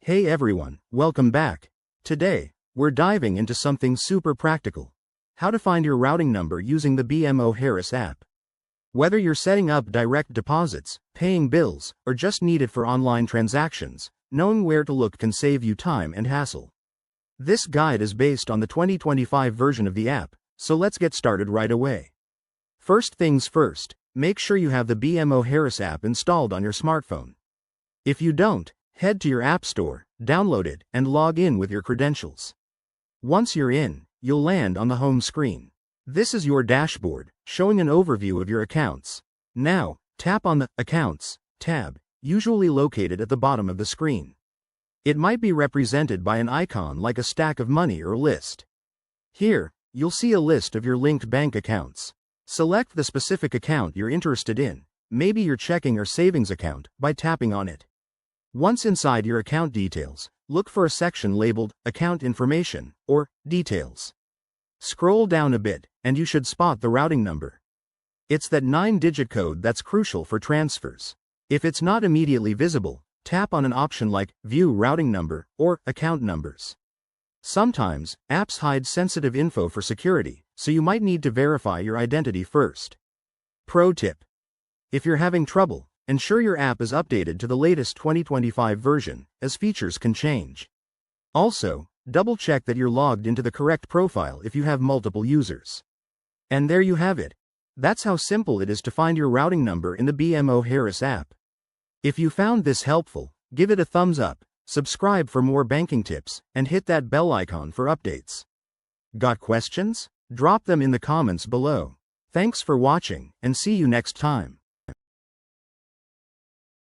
Hey everyone, welcome back. Today, we're diving into something super practical. How to find your routing number using the BMO Harris app. Whether you're setting up direct deposits, paying bills, or just need it for online transactions, knowing where to look can save you time and hassle. This guide is based on the 2025 version of the app, so let's get started right away. First things first, make sure you have the BMO Harris app installed on your smartphone. If you don't, head to your App Store, download it, and log in with your credentials. Once you're in, you'll land on the home screen. This is your dashboard, showing an overview of your accounts. Now, tap on the Accounts tab, usually located at the bottom of the screen. It might be represented by an icon like a stack of money or list. Here, you'll see a list of your linked bank accounts. Select the specific account you're interested in, maybe your checking or savings account, by tapping on it. Once inside your account details, look for a section labeled Account Information or Details. Scroll down a bit, and you should spot the routing number. It's that 9-digit code that's crucial for transfers. If it's not immediately visible, tap on an option like View Routing Number or Account Numbers. Sometimes, apps hide sensitive info for security, so you might need to verify your identity first. Pro tip: if you're having trouble, ensure your app is updated to the latest 2025 version, as features can change. Also, double-check that you're logged into the correct profile if you have multiple users. And there you have it. That's how simple it is to find your routing number in the BMO Harris app. If you found this helpful, give it a thumbs up, subscribe for more banking tips, and hit that bell icon for updates. Got questions? Drop them in the comments below. Thanks for watching, and see you next time.